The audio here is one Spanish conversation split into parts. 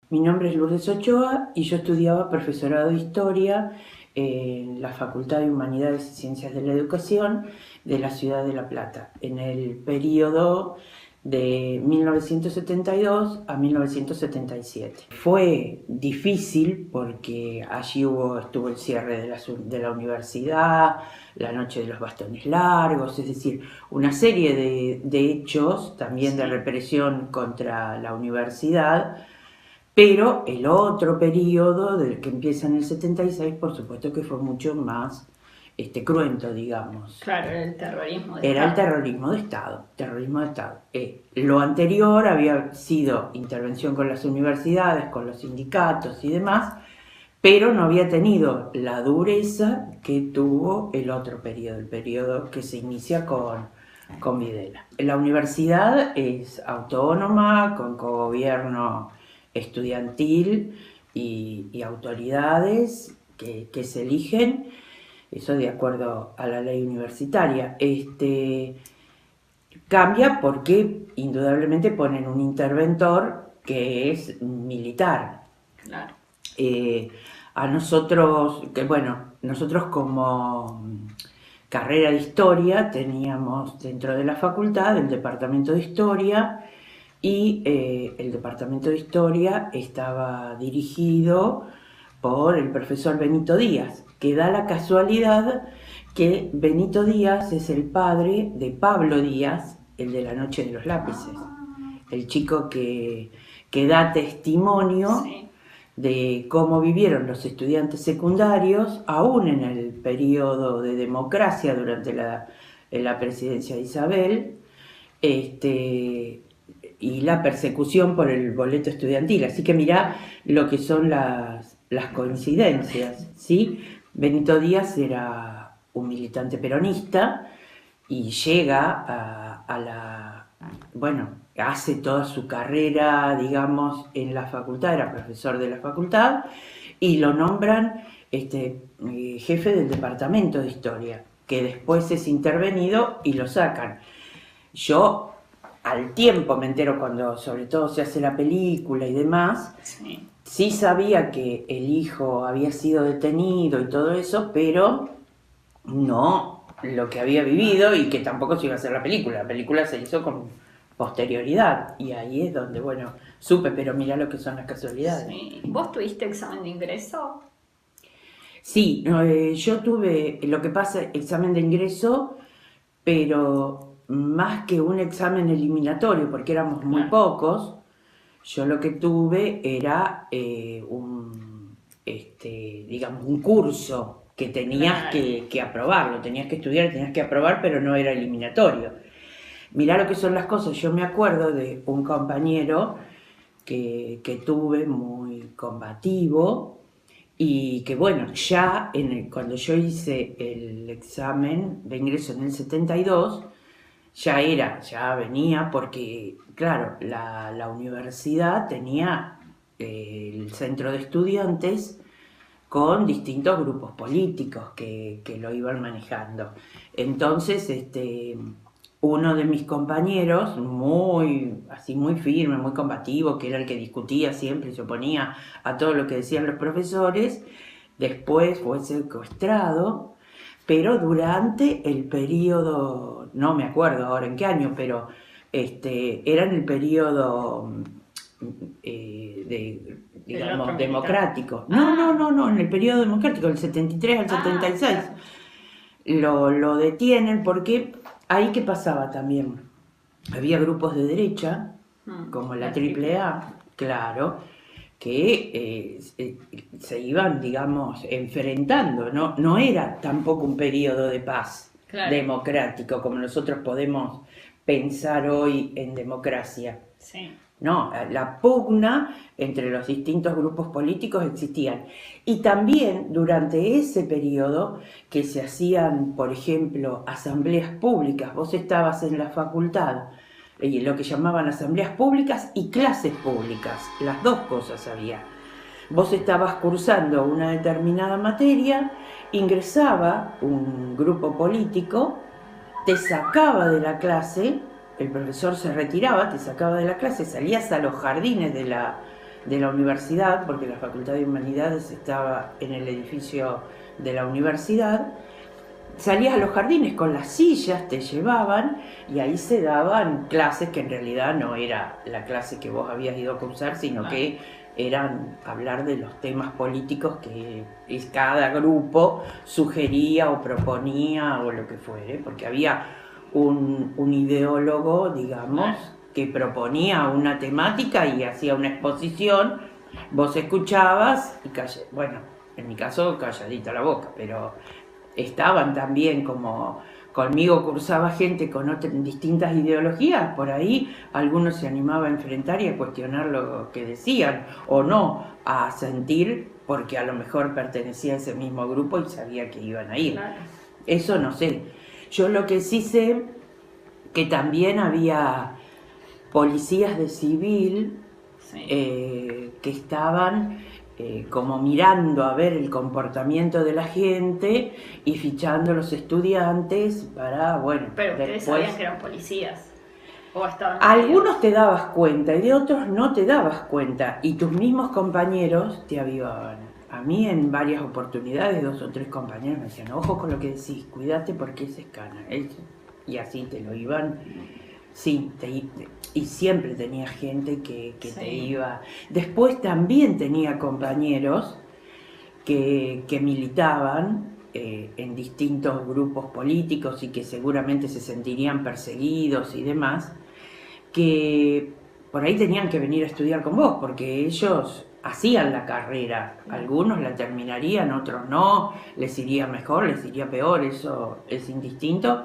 Mi nombre es Lourdes Ochoa y yo estudiaba profesorado de Historia en la Facultad de Humanidades y Ciencias de la Educación de la ciudad de La Plata, en el periodo de 1972 a 1977. Fue difícil porque allí estuvo el cierre de la universidad, la noche de los bastones largos, es decir, una serie de hechos también de represión contra la universidad. Pero el otro periodo, del que empieza en el 76, por supuesto que fue mucho más cruento, digamos. Claro, era el terrorismo de Era el Estado. terrorismo de Estado, terrorismo de Estado. Lo anterior había sido intervención con las universidades, con los sindicatos y demás, pero no había tenido la dureza que tuvo el otro periodo, el periodo que se inicia con Videla. La universidad es autónoma, con cogobierno estudiantil y autoridades que se eligen, eso de acuerdo a la ley universitaria. Cambia porque indudablemente ponen un interventor que es militar. Claro. A nosotros, nosotros como carrera de historia teníamos dentro de la facultad el departamento de historia y el departamento de historia estaba dirigido por el profesor Benito Díaz, que da la casualidad que Benito Díaz es el padre de Pablo Díaz, el de la Noche de los Lápices, el chico que da testimonio de cómo vivieron los estudiantes secundarios, aún en el periodo de democracia durante la presidencia de Isabel, y la persecución por el boleto estudiantil. Así que mirá lo que son las coincidencias, ¿sí? Benito Díaz era un militante peronista y llega bueno, hace toda su carrera, digamos, en la facultad, era profesor de la facultad, y lo nombran jefe del departamento de historia, que después es intervenido y lo sacan. Yo al tiempo me entero cuando sobre todo se hace la película y demás, sí sabía que el hijo había sido detenido y todo eso, pero no lo que había vivido y que tampoco se iba a hacer la película se hizo con posterioridad y ahí es donde, bueno, supe, pero mirá lo que son las casualidades. Sí. ¿Vos tuviste examen de ingreso? Sí, yo tuve, lo que pasa, examen de ingreso, pero más que un examen eliminatorio, porque éramos muy pocos, yo lo que tuve era digamos, un curso que tenías que aprobarlo, tenías que estudiar, tenías que aprobar, pero no era eliminatorio. Mirá lo que son las cosas. Yo me acuerdo de un compañero que tuve muy combativo y que bueno, ya cuando yo hice el examen de ingreso en el 72, ya venía porque, claro, la universidad tenía el centro de estudiantes con distintos grupos políticos que lo iban manejando. Entonces, uno de mis compañeros, muy firme, muy combativo, que era el que discutía siempre y se oponía a todo lo que decían los profesores, después fue secuestrado, pero durante el periodo, no me acuerdo ahora en qué año, pero era en el periodo digamos, democrático. No, en el periodo democrático, del 73 al 76. Lo detienen porque ahí qué pasaba también. Había grupos de derecha, como la AAA, claro, que se iban, digamos, enfrentando. No era tampoco un periodo de paz democrático como nosotros podemos pensar hoy en democracia. No, la pugna entre los distintos grupos políticos existían. Y también durante ese periodo que se hacían, por ejemplo, asambleas públicas, vos estabas en la facultad, y lo que llamaban asambleas públicas y clases públicas, las dos cosas había. Vos estabas cursando una determinada materia, ingresaba un grupo político, te sacaba de la clase, el profesor se retiraba, te sacaba de la clase, salías a los jardines de la universidad, porque la Facultad de Humanidades estaba en el edificio de la universidad. Salías a los jardines con las sillas, te llevaban y ahí se daban clases que en realidad no era la clase que vos habías ido a cursar, sino que eran hablar de los temas políticos que cada grupo sugería o proponía o lo que fuere, porque había un ideólogo, digamos, que proponía una temática y hacía una exposición, vos escuchabas y bueno, en mi caso calladita la boca, pero estaban también como conmigo cursaba gente con distintas ideologías, por ahí algunos se animaba a enfrentar y a cuestionar lo que decían o no, a sentir porque a lo mejor pertenecía a ese mismo grupo y sabía que iban a ir. Claro. Eso no sé. Yo lo que sí sé que también había policías de civil que estaban como mirando a ver el comportamiento de la gente y fichando a los estudiantes para, bueno, pero ustedes después... sabían que eran policías. ¿O estaban Algunos te dabas cuenta y de otros no te dabas cuenta y tus mismos compañeros te avivaban. A mí en varias oportunidades 2 o 3 compañeros me decían, ojo con lo que decís, cuídate porque ese es cana. Y así te lo iban... Sí, y siempre tenía gente que te iba. Después también tenía compañeros que militaban en distintos grupos políticos y que seguramente se sentirían perseguidos y demás, que por ahí tenían que venir a estudiar con vos, porque ellos hacían la carrera. Algunos la terminarían, otros no, les iría mejor, les iría peor, eso es indistinto.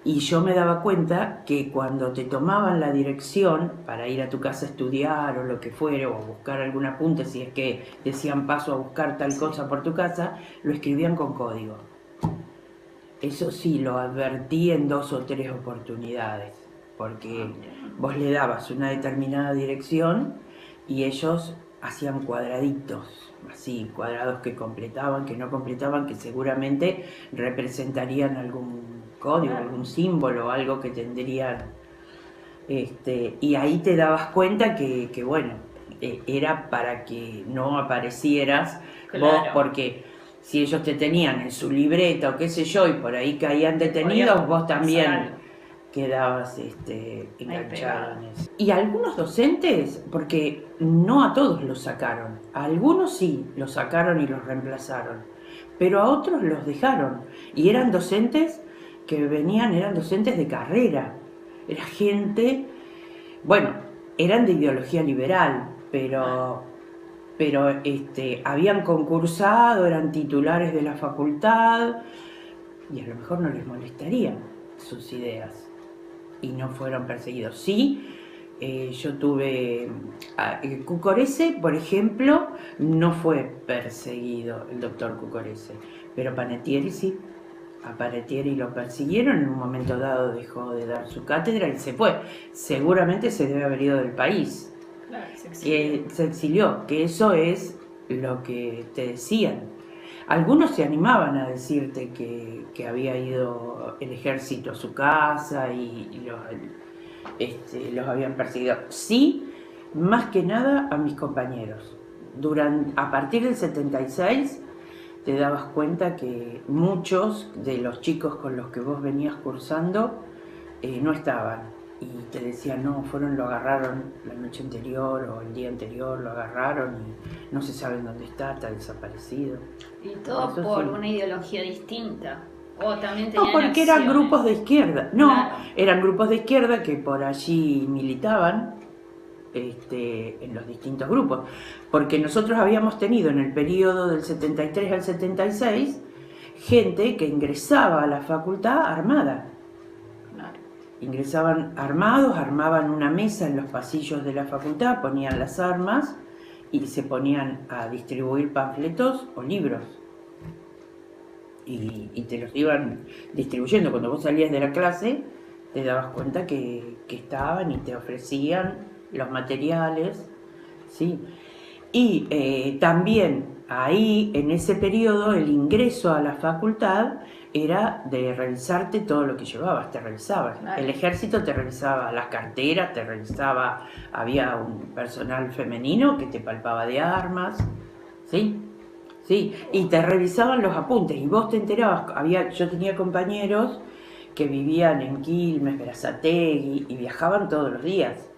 Y yo me daba cuenta que cuando te tomaban la dirección para ir a tu casa a estudiar o lo que fuera, o a buscar algún apunte, si es que decían paso a buscar tal cosa por tu casa, lo escribían con código. Eso sí, lo advertí en 2 o 3 oportunidades, porque vos le dabas una determinada dirección y ellos hacían cuadraditos, así, cuadrados que completaban, que no completaban, que seguramente representarían algún código, algún símbolo, algo que tendrían. Y ahí te dabas cuenta que bueno, era para que no aparecieras vos, porque si ellos te tenían en su libreta o qué sé yo, y por ahí caían detenidos, vos también quedabas enganchado en eso. Y algunos docentes, porque no a todos los sacaron, a algunos sí los sacaron y los reemplazaron, pero a otros los dejaron. Y eran docentes que eran docentes de carrera. Era gente, bueno, eran de ideología liberal, pero habían concursado, eran titulares de la facultad y a lo mejor no les molestarían sus ideas y no fueron perseguidos. Sí, yo tuve... Cucorese, por ejemplo, no fue perseguido el doctor Cucorese, pero Panettiere sí. A Panettiere lo persiguieron, en un momento dado dejó de dar su cátedra y se fue. Seguramente se debe haber ido del país. Claro, Se exilió, que eso es lo que te decían. Algunos se animaban a decirte que había ido el ejército a su casa y los habían perseguido. Sí, más que nada a mis compañeros. A partir del 76 te dabas cuenta que muchos de los chicos con los que vos venías cursando no estaban. Y te decían, no, lo agarraron la noche anterior o el día anterior, lo agarraron y no se sabe dónde está desaparecido. Y todo eso por sí. una ideología distinta. O también No, tenían porque eran acciones. grupos de izquierda. No, Claro. eran grupos de izquierda que por allí militaban en los distintos grupos. Porque nosotros habíamos tenido en el periodo del 73 al 76 gente que ingresaba a la facultad armada. Ingresaban armados, armaban una mesa en los pasillos de la facultad, ponían las armas y se ponían a distribuir panfletos o libros. Y te los iban distribuyendo. Cuando vos salías de la clase, te dabas cuenta que estaban y te ofrecían los materiales, ¿sí? Y también ahí, en ese periodo, el ingreso a la facultad era de revisarte todo lo que llevabas, te revisaban. Claro. El ejército te revisaba las carteras, te revisaba, había un personal femenino que te palpaba de armas, ¿sí? Sí, y te revisaban los apuntes y vos te enterabas, yo tenía compañeros que vivían en Quilmes, Berazategui y viajaban todos los días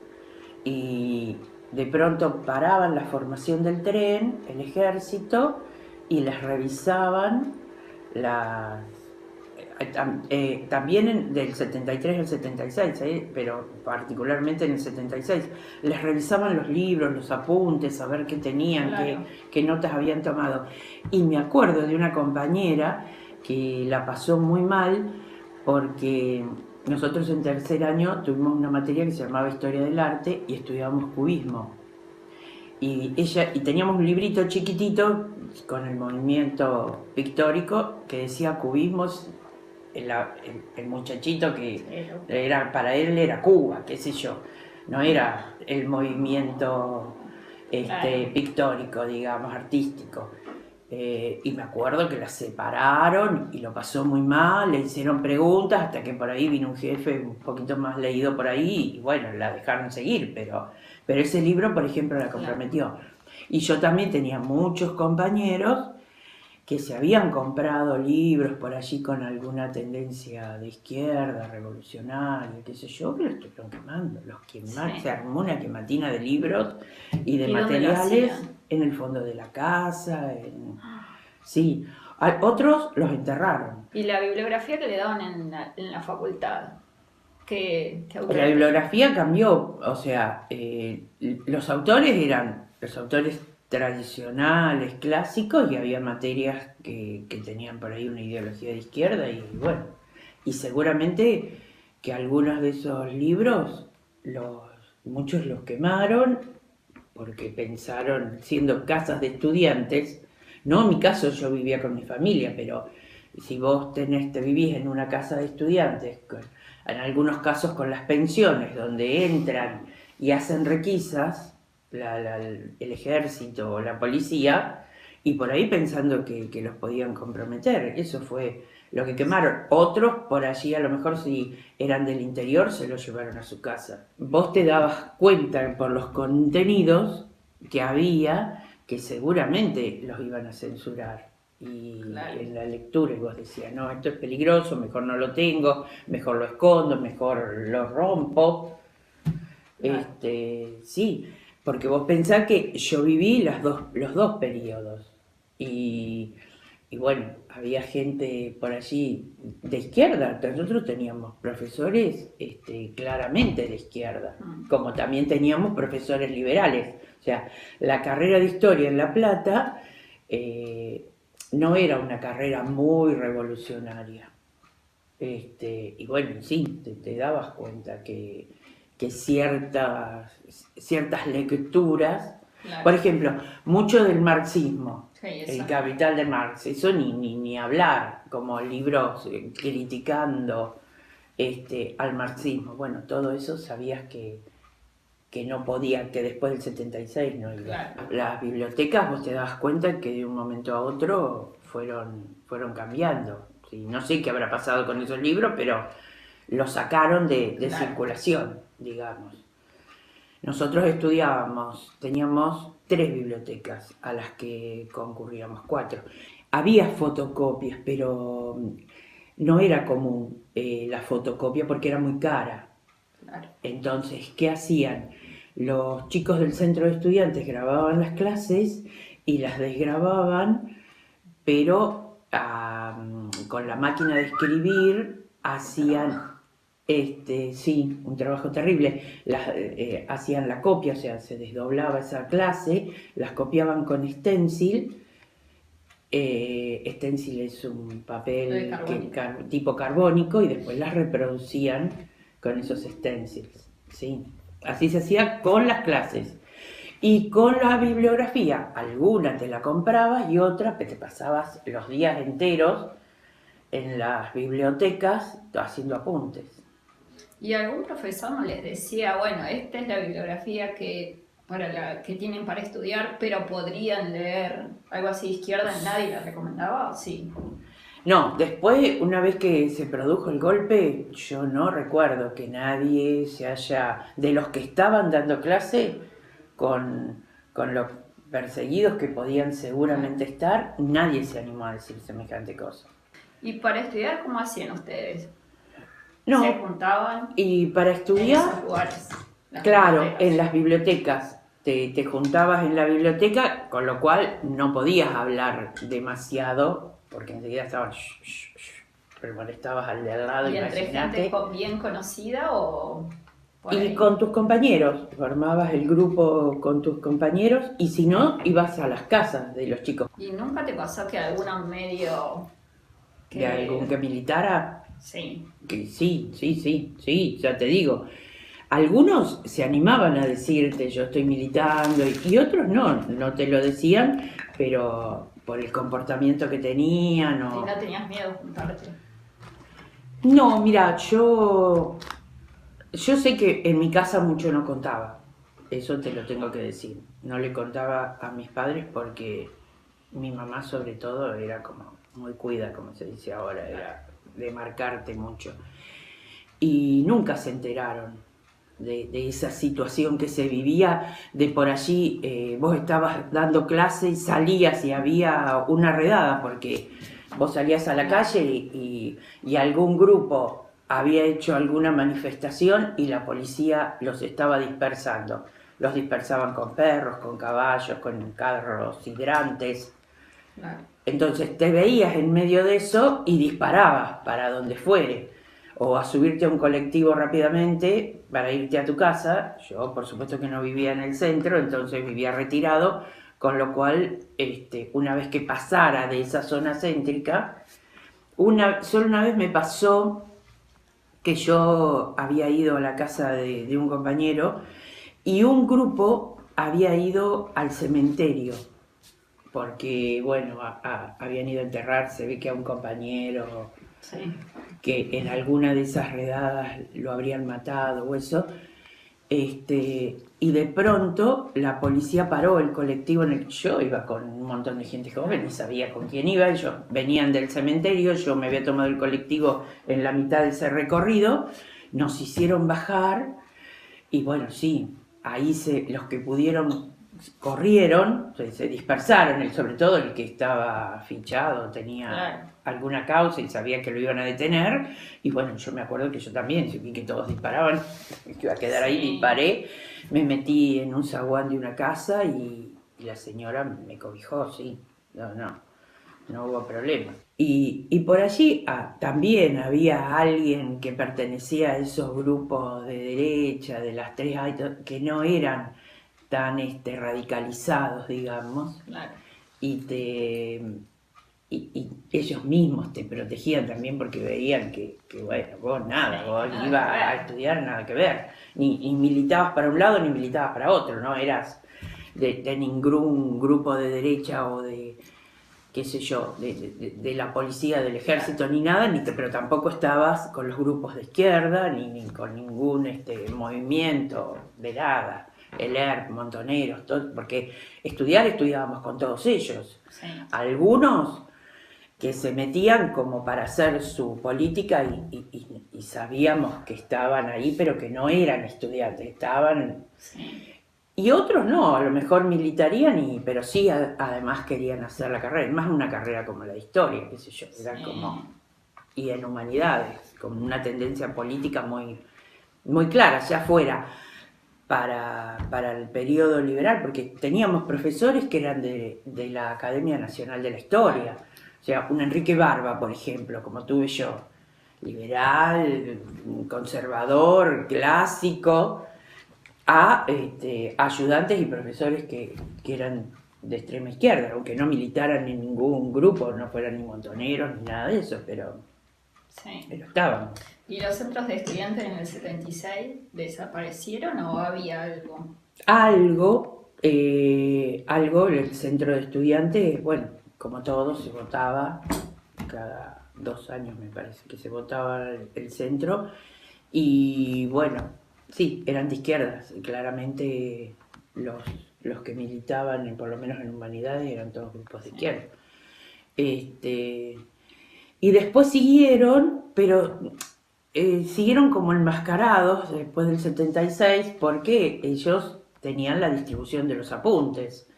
y de pronto paraban la formación del tren, el ejército, y les revisaban las... también del 73 al 76, pero particularmente en el 76, les revisaban los libros, los apuntes, a ver qué tenían, Claro. qué notas habían tomado. Y me acuerdo de una compañera que la pasó muy mal porque nosotros en tercer año tuvimos una materia que se llamaba Historia del Arte y estudiábamos cubismo. Y teníamos un librito chiquitito con el movimiento pictórico que decía cubismos, el muchachito que era, para él era Cuba, qué sé yo, no era el movimiento Claro. pictórico, digamos, artístico. Y me acuerdo que la separaron y lo pasó muy mal, le hicieron preguntas hasta que por ahí vino un jefe un poquito más leído por ahí y bueno, la dejaron seguir, pero ese libro, por ejemplo, la comprometió. Y yo también tenía muchos compañeros que se habían comprado libros por allí con alguna tendencia de izquierda, revolucionaria, qué sé yo, que los estuvieron quemando. Los quemaron, Sí. se armó una quematina de libros y de ¿Y dónde lo materiales hacían? en el fondo de la casa. Sí, otros los enterraron. ¿Y la bibliografía que le daban en la facultad? ¿Qué La autores? bibliografía cambió, o sea, los autores eran los autores tradicionales, clásicos, y había materias que tenían por ahí una ideología de izquierda, y bueno, y seguramente que algunos de esos libros, muchos los quemaron, porque pensaron, siendo casas de estudiantes, no en mi caso yo vivía con mi familia, pero si vos te vivís en una casa de estudiantes, en algunos casos con las pensiones, donde entran y hacen requisas, el ejército o la policía, y por ahí pensando que los podían comprometer. Eso fue lo que quemaron. Otros por allí, a lo mejor si eran del interior, se los llevaron a su casa. Vos te dabas cuenta por los contenidos que había que seguramente los iban a censurar. Y Claro. en la lectura y vos decías, no, esto es peligroso, mejor no lo tengo, mejor lo escondo, mejor lo rompo. Claro. Sí, porque vos pensás que yo viví los dos periodos y bueno, había gente por allí de izquierda, nosotros teníamos profesores claramente de izquierda, como también teníamos profesores liberales. O sea, la carrera de historia en La Plata no era una carrera muy revolucionaria. Y bueno, sí, te dabas cuenta que ciertas lecturas, Claro. por ejemplo, mucho del marxismo, Sí, eso. El Capital de Marx, eso ni hablar, como libros criticando al marxismo. Bueno, todo eso sabías que no podía, que después del 76 no iba. Claro. Las bibliotecas, vos te das cuenta que de un momento a otro fueron cambiando. ¿Sí? No sé qué habrá pasado con esos libros, pero los sacaron de Claro. circulación, digamos. Nosotros teníamos 3 bibliotecas a las que concurríamos, 4. Había fotocopias, pero no era común la fotocopia porque era muy cara. Claro. Entonces, ¿qué hacían? Los chicos del centro de estudiantes grababan las clases y las desgrababan, pero con la máquina de escribir hacían, sí, un trabajo terrible. Hacían la copia, o sea, se desdoblaba esa clase, las copiaban con stencil. Stencil es un papel tipo carbónico y después las reproducían con esos stencils, ¿sí? Así se hacía con las clases. Y con la bibliografía, alguna te la comprabas y otra te pasabas los días enteros en las bibliotecas haciendo apuntes. ¿Y algún profesor no les decía, bueno, esta es la bibliografía que que tienen para estudiar, pero podrían leer algo así de izquierda, nadie les recomendaba, sí. No, después, una vez que se produjo el golpe, yo no recuerdo que nadie se haya, de los que estaban dando clase, con los perseguidos que podían seguramente estar, nadie se animó a decir semejante cosa. ¿Y para estudiar cómo hacían ustedes? ¿Se No, juntaban y para en estudiar, esos lugares? Las claro, bibliotecas. en las bibliotecas. Te juntabas en la biblioteca, con lo cual no podías hablar demasiado, porque enseguida estabas, pero molestabas al de al lado, ¿Y entre imagínate. gente bien conocida o por Y ahí? con tus compañeros, formabas el grupo con tus compañeros, y si no, ibas a las casas de los chicos. ¿Y nunca te pasó que alguna medio ¿De algún que militara? Sí. Que sí, ya te digo. Algunos se animaban a decirte yo estoy militando y otros no te lo decían, pero por el comportamiento que tenían ¿Y o... no tenías miedo de juntarte? No, mira, yo sé que en mi casa mucho no contaba, eso te lo tengo que decir. No le contaba a mis padres porque mi mamá sobre todo era como muy cuida, como se dice ahora, era de marcarte mucho. Y nunca se enteraron de esa situación que se vivía, de por allí vos estabas dando clase y salías y había una redada, porque vos salías a la calle y algún grupo había hecho alguna manifestación y la policía los estaba dispersando. Los dispersaban con perros, con caballos, con carros hidrantes. Claro. Entonces te veías en medio de eso y disparabas para donde fuere, o a subirte a un colectivo rápidamente para irte a tu casa. Yo por supuesto que no vivía en el centro, entonces vivía retirado, con lo cual una vez que pasara de esa zona céntrica, solo una vez me pasó que yo había ido a la casa de un compañero y un grupo había ido al cementerio porque, bueno, habían ido a enterrar, se ve que a un compañero, Sí. que en alguna de esas redadas lo habrían matado o eso, y de pronto la policía paró el colectivo en el que yo iba con un montón de gente joven y sabía con quién iba, ellos venían del cementerio, yo me había tomado el colectivo en la mitad de ese recorrido, nos hicieron bajar y bueno, sí, ahí los que pudieron corrieron, se dispersaron, sobre todo el que estaba fichado, tenía Claro. alguna causa y sabía que lo iban a detener. Y bueno, yo me acuerdo que yo también, vi que todos disparaban, que iba a quedar ahí, Sí. disparé, me metí en un zaguán de una casa y la señora me cobijó, sí, no hubo problema. Y por allí también había alguien que pertenecía a esos grupos de derecha, de las tres, que no eran tan radicalizados, digamos, Claro. Y ellos mismos te protegían también porque veían que bueno, vos nada, Sí, vos nada ibas que ver. a estudiar, nada que ver, ni militabas para un lado ni militabas para otro, no eras de ningún grupo de derecha o de qué sé yo, de la policía, del ejército, ni nada, pero tampoco estabas con los grupos de izquierda, ni con ningún movimiento de nada, el ERP, Montoneros, todo, porque estudiábamos con todos ellos. Sí. Algunos que se metían como para hacer su política y sabíamos que estaban ahí, pero que no eran estudiantes, estaban... Sí. Y otros no, a lo mejor militarían, pero sí además querían hacer la carrera, más una carrera como la historia, qué sé yo, era Sí. como... Y en humanidades, con una tendencia política muy, muy clara, ya fuera para el periodo liberal, porque teníamos profesores que eran de la Academia Nacional de la Historia, o sea, un Enrique Barba, por ejemplo, como tuve yo, liberal, conservador, clásico, a ayudantes y profesores que eran de extrema izquierda, aunque no militaran en ningún grupo, no fueran ni montoneros ni nada de eso, pero Sí. estaban. ¿Y los centros de estudiantes en el 76 desaparecieron o había algo? Algo, el centro de estudiantes, bueno, como todo, se votaba cada 2 años, me parece que se votaba el centro, y bueno, sí, eran de izquierdas, claramente los, los que militaban, por lo menos en humanidades, eran todos grupos de izquierda. Y después siguieron, pero siguieron como enmascarados después del 76 porque ellos tenían la distribución de los apuntes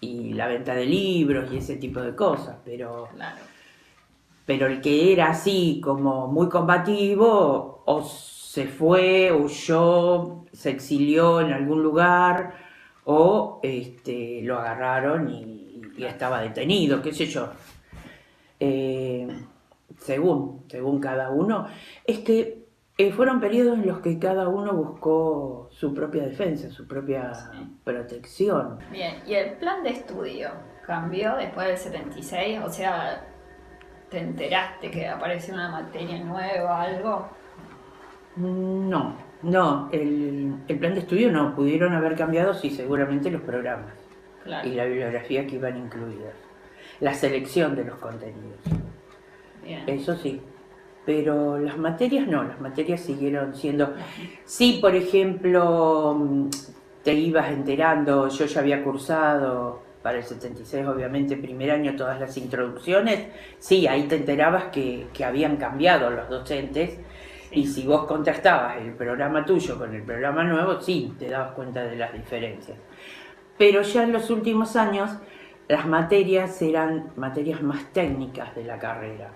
y la venta de libros y ese tipo de cosas, pero el que era así como muy combativo o se fue, huyó, se exilió en algún lugar o lo agarraron y estaba detenido, qué sé yo. Según cada uno, es que fueron periodos en los que cada uno buscó su propia defensa, su propia protección. Bien, ¿y el plan de estudio cambió después del 76? O sea, ¿te enteraste que apareció una materia nueva, algo? No, el plan de estudio no, pudieron haber cambiado, sí, seguramente los programas y la bibliografía que iban incluidas, la selección de los contenidos. Bien. Eso sí, pero las materias no, las materias siguieron siendo... Sí, por ejemplo, te ibas enterando, yo ya había cursado para el 76, obviamente, primer año, todas las introducciones, sí, ahí te enterabas que habían cambiado los docentes, y si vos contrastabas el programa tuyo con el programa nuevo, sí, te dabas cuenta de las diferencias. Pero ya en los últimos años, las materias eran materias más técnicas de la carrera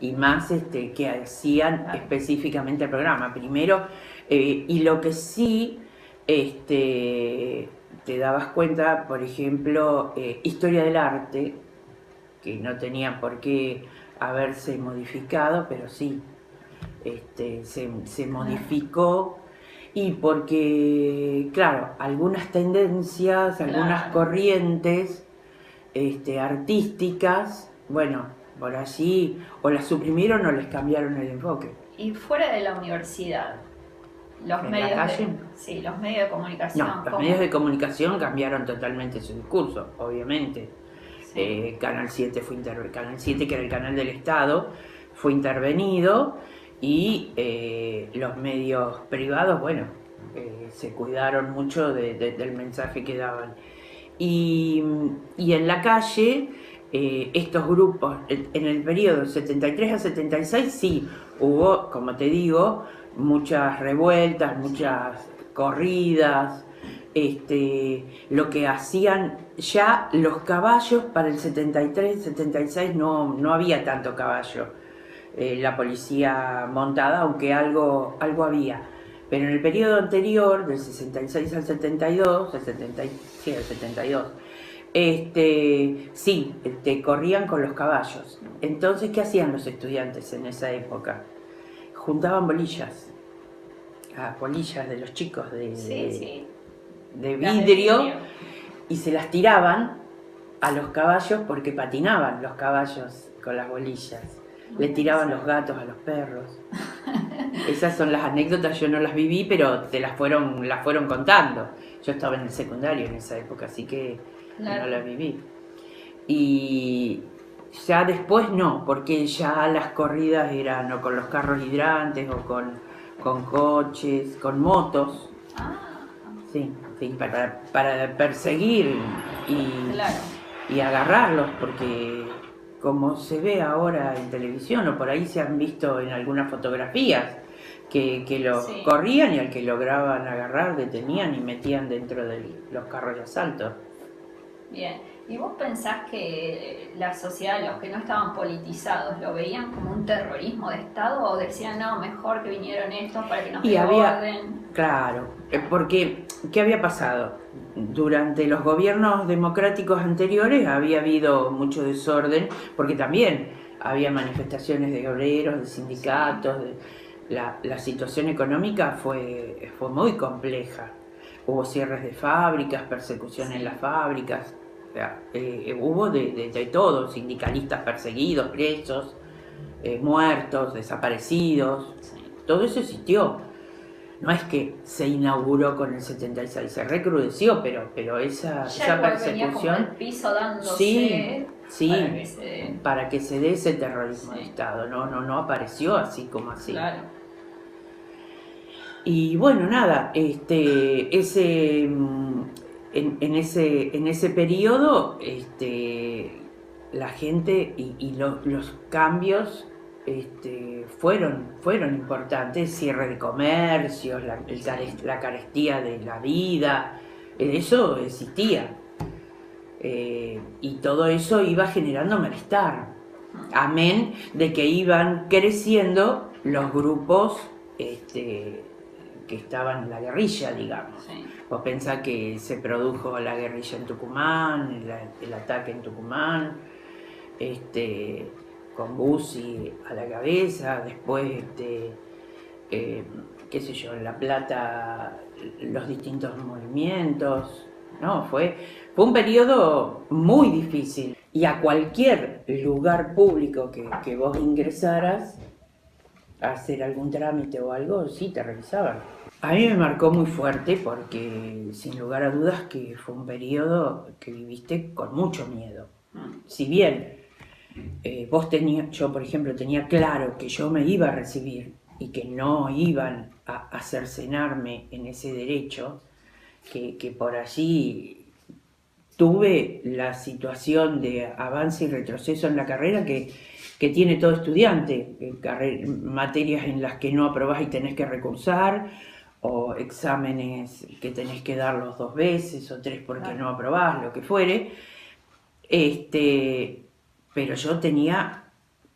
y más que hacían específicamente el programa. Primero, y lo que sí te dabas cuenta, por ejemplo, historia del arte, que no tenía por qué haberse modificado, pero sí, se modificó, y porque, claro, algunas tendencias, algunas corrientes artísticas, bueno, por allí o las suprimieron o les cambiaron el enfoque. Y fuera de la universidad, los medios los medios de comunicación. No, los medios de comunicación cambiaron totalmente su discurso, obviamente. Sí. Canal 7 Canal 7, que era el canal del Estado, fue intervenido, y los medios privados, bueno, se cuidaron mucho del mensaje que daban. Y en la calle, estos grupos, en el periodo 73 a 76, sí, hubo, como te digo, muchas revueltas, muchas corridas, lo que hacían ya los caballos para el 73, 76 no había tanto caballo, la policía montada, aunque algo había. Pero en el periodo anterior, del 66 al 72, al 72, sí, te corrían con los caballos. Entonces, ¿qué hacían los estudiantes en esa época? Juntaban bolillas de los chicos de vidrio, y se las tiraban a los caballos porque patinaban los caballos con las bolillas. Le tiraban los gatos a los perros. Esas son las anécdotas, yo no las viví, pero las fueron contando. Yo estaba en el secundario en esa época, así que no las viví. Y ya después no, porque ya las corridas eran o con los carros hidrantes o con coches, con motos. Sí, para perseguir y agarrarlos, porque como se ve ahora en televisión, o por ahí se han visto en algunas fotografías, que los corrían, y al que lograban agarrar, detenían y metían dentro de los carros de asalto. Bien, ¿y vos pensás que la sociedad, los que no estaban politizados, lo veían como un terrorismo de Estado, o decían, no, mejor que vinieron estos para que nos den orden? Claro, porque ¿qué había pasado? Durante los gobiernos democráticos anteriores había habido mucho desorden, porque también había manifestaciones de obreros, de sindicatos, la situación económica fue muy compleja. Hubo cierres de fábricas, persecución en las fábricas, o sea, hubo de todo, sindicalistas perseguidos, presos, muertos, desaparecidos, todo eso existió. No es que se inauguró con el 76, se recrudeció, pero esa persecución... Como el piso dándose para que se dé ese terrorismo de Estado, no apareció así como así. Claro. Y bueno, nada, en ese periodo la gente y los cambios fueron importantes, cierre de comercios, la carestía de la vida, eso existía. Y todo eso iba generando malestar, amén de que iban creciendo los grupos que estaban en la guerrilla, digamos. Sí. Vos pensás que se produjo la guerrilla en Tucumán, el ataque en Tucumán, con Bussi a la cabeza, después, qué sé yo, en La Plata, los distintos movimientos, ¿no? Fue un periodo muy difícil. Y a cualquier lugar público que vos ingresaras a hacer algún trámite o algo, sí te revisaban. A mí me marcó muy fuerte porque, sin lugar a dudas, que fue un periodo que viviste con mucho miedo. Si bien yo, por ejemplo, tenía claro que yo me iba a recibir y que no iban a cercenarme en ese derecho, que por allí tuve la situación de avance y retroceso en la carrera que tiene todo estudiante, materias en las que no aprobás y tenés que recursar, o exámenes que tenés que darlos 2 veces o 3 porque no aprobás, lo que fuere. Pero yo tenía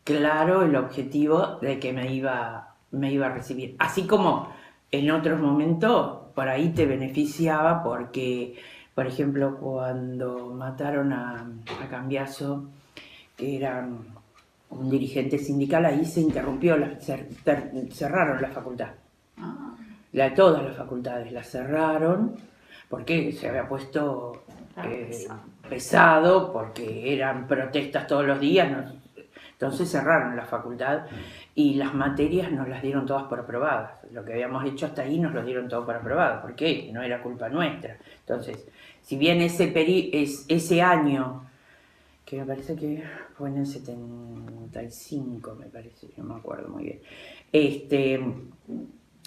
claro el objetivo de que me iba a recibir. Así como en otros momentos por ahí te beneficiaba porque, por ejemplo, cuando mataron a Cambiaso, que era un dirigente sindical, ahí se interrumpió, cerraron la facultad. Todas las facultades las cerraron porque se había puesto pesado, porque eran protestas todos los días, ¿no? Entonces cerraron la facultad y las materias nos las dieron todas por aprobadas. Lo que habíamos hecho hasta ahí nos lo dieron todo por aprobado. ¿Por qué? No era culpa nuestra. Entonces, si bien ese año, que me parece que fue en el 75, me parece, no me acuerdo muy bien,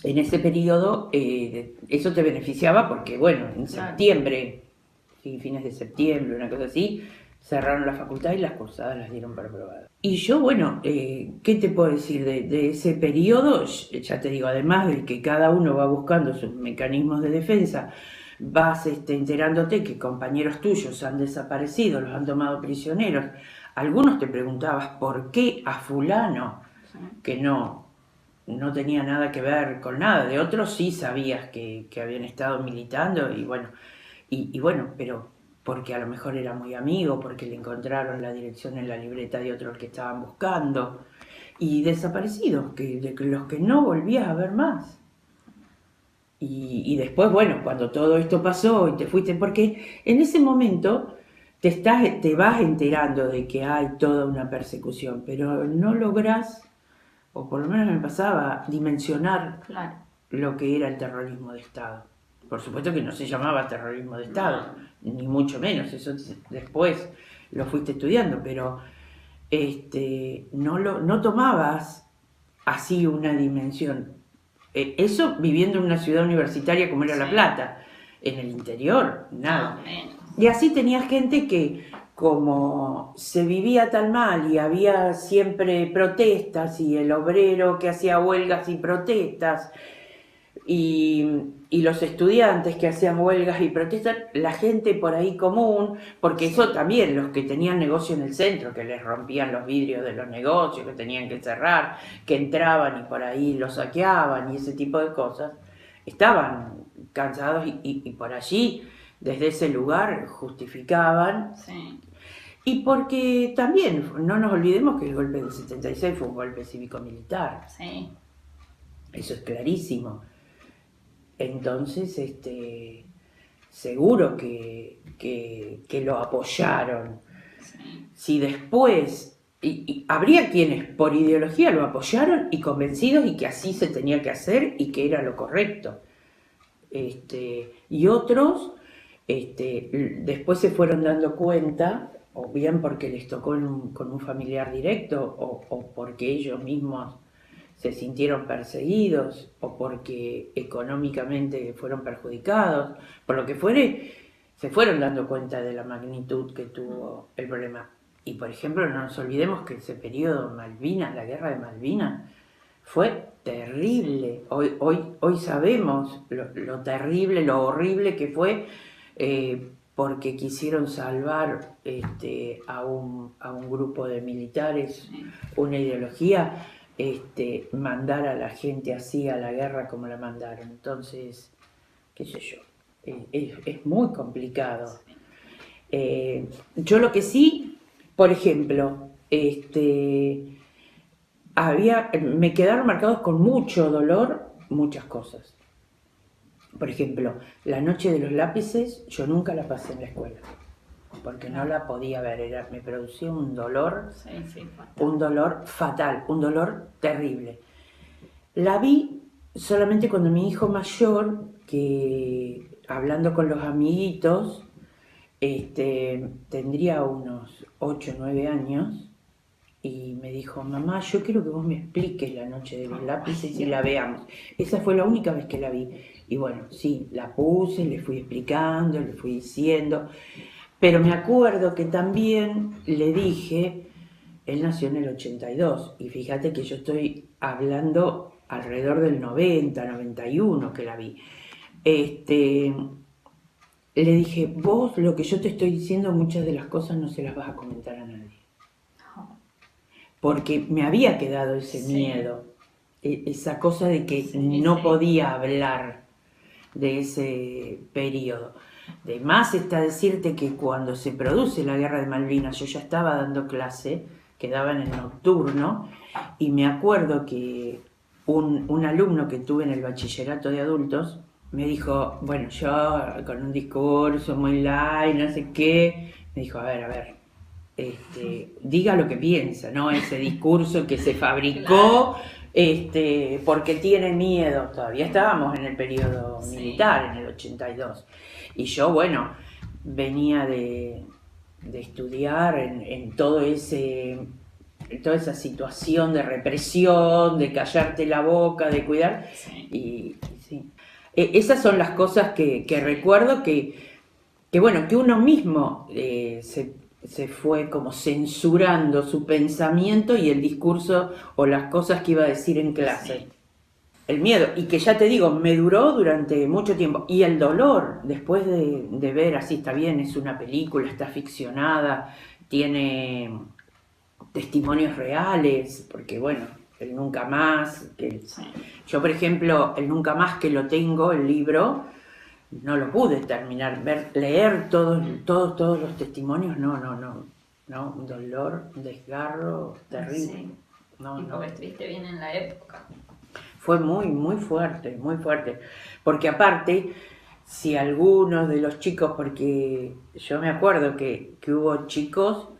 en ese periodo eso te beneficiaba porque, bueno, en septiembre, fines de septiembre, una cosa así, cerraron la facultad y las cursadas las dieron por aprobadas. Y yo, bueno, ¿qué te puedo decir de ese periodo? Ya te digo, además de que cada uno va buscando sus mecanismos de defensa, vas enterándote que compañeros tuyos han desaparecido, los han tomado prisioneros. Algunos te preguntabas por qué a fulano, que no tenía nada que ver con nada. De otros sí sabías que habían estado militando y bueno, pero porque a lo mejor era muy amigo, porque le encontraron la dirección en la libreta de otros que estaban buscando, y desaparecidos, de los que no volvías a ver más. Y después, bueno, cuando todo esto pasó y te fuiste, porque en ese momento te vas enterando de que hay toda una persecución, pero no lográs, o por lo menos me pasaba, dimensionar lo que era el terrorismo de Estado. Por supuesto que no se llamaba terrorismo de Estado, ni mucho menos, eso después lo fuiste estudiando, pero no tomabas así una dimensión. Eso viviendo en una ciudad universitaria como era La Plata, en el interior, nada. Y así tenías gente que, como se vivía tan mal y había siempre protestas y el obrero que hacía huelgas y protestas y los estudiantes que hacían huelgas y protestas, la gente por ahí común, porque eso también, los que tenían negocio en el centro, que les rompían los vidrios de los negocios, que tenían que cerrar, que entraban y por ahí los saqueaban y ese tipo de cosas, estaban cansados y por allí, desde ese lugar, justificaban. Y porque también, no nos olvidemos que el golpe del 76 fue un golpe cívico-militar. Eso es clarísimo. Entonces, seguro que lo apoyaron. Si después, y habría quienes por ideología lo apoyaron y convencidos y que así se tenía que hacer y que era lo correcto. Y otros después se fueron dando cuenta, o bien porque les tocó con un familiar directo, o porque ellos mismos se sintieron perseguidos o porque económicamente fueron perjudicados, por lo que fuere, se fueron dando cuenta de la magnitud que tuvo el problema. Y por ejemplo, no nos olvidemos que ese periodo Malvinas, la guerra de Malvinas, fue terrible. Hoy sabemos lo terrible, lo horrible que fue, porque quisieron salvar a un grupo de militares, una ideología, mandar a la gente así a la guerra como la mandaron. Entonces, qué sé yo, es muy complicado. Yo lo que sí, por ejemplo, me quedaron marcados con mucho dolor muchas cosas. Por ejemplo, la noche de los lápices yo nunca la pasé en la escuela, porque no la podía ver, me producía un dolor, un dolor fatal, un dolor terrible. La vi solamente cuando mi hijo mayor, que hablando con los amiguitos, tendría unos 8 o 9 años, y me dijo, mamá, yo quiero que vos me expliques la noche de los lápices y la veamos. Esa fue la única vez que la vi. Y bueno, sí, la puse, le fui explicando, le fui diciendo. Pero me acuerdo que también le dije, él nació en el 82, y fíjate que yo estoy hablando alrededor del 90, 91 que la vi. Le dije, vos lo que yo te estoy diciendo, muchas de las cosas no se las vas a comentar a nadie. Porque me había quedado ese miedo, esa cosa de que no podía hablar de ese periodo. De más está decirte que cuando se produce la guerra de Malvinas, yo ya estaba dando clase, quedaba en el nocturno, y me acuerdo que un alumno que tuve en el bachillerato de adultos me dijo, bueno, yo con un discurso muy light, no sé qué, me dijo, a ver, diga lo que piensa, ¿no? Ese discurso que se fabricó, porque tiene miedo. Todavía estábamos en el periodo militar, en el 82. Y yo, bueno, venía de estudiar en todo toda esa situación de represión, de callarte la boca, de cuidar. Y sí. Esas son las cosas que recuerdo que bueno, que uno mismo se fue como censurando su pensamiento y el discurso o las cosas que iba a decir en clase. Sí. El miedo, y que ya te digo, me duró durante mucho tiempo. Y el dolor, después de ver, así está bien, es una película, está ficcionada, tiene testimonios reales, porque bueno, el Nunca Más, yo por ejemplo, el Nunca Más que lo tengo, el libro, no lo pude terminar, leer todos los testimonios, no, un dolor, un desgarro terrible. Sí. Y porque estuviste bien en la época. Fue muy fuerte, porque aparte, si algunos de los chicos, porque yo me acuerdo que hubo chicos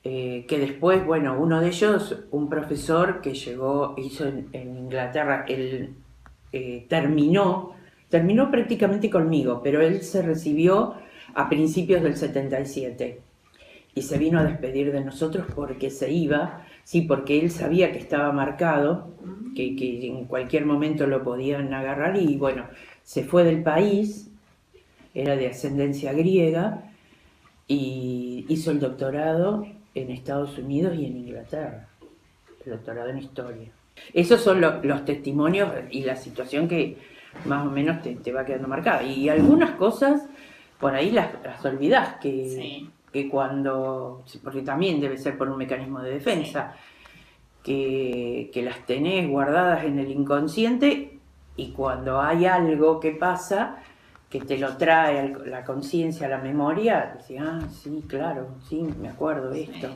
que después, bueno, uno de ellos, un profesor que hizo en Inglaterra, él terminó prácticamente conmigo, pero él se recibió a principios del 77 y se vino a despedir de nosotros porque se iba, sí, porque él sabía que estaba marcado, que en cualquier momento lo podían agarrar, y bueno, se fue del país, era de ascendencia griega, y hizo el doctorado en Estados Unidos y en Inglaterra, el doctorado en historia. Esos son los testimonios y la situación que más o menos te va quedando marcada. Y algunas cosas por ahí las olvidás, que cuando, porque también debe ser por un mecanismo de defensa, que las tenés guardadas en el inconsciente, y cuando hay algo que pasa, que te lo trae la conciencia, la memoria, decís, sí, claro, sí, me acuerdo de esto.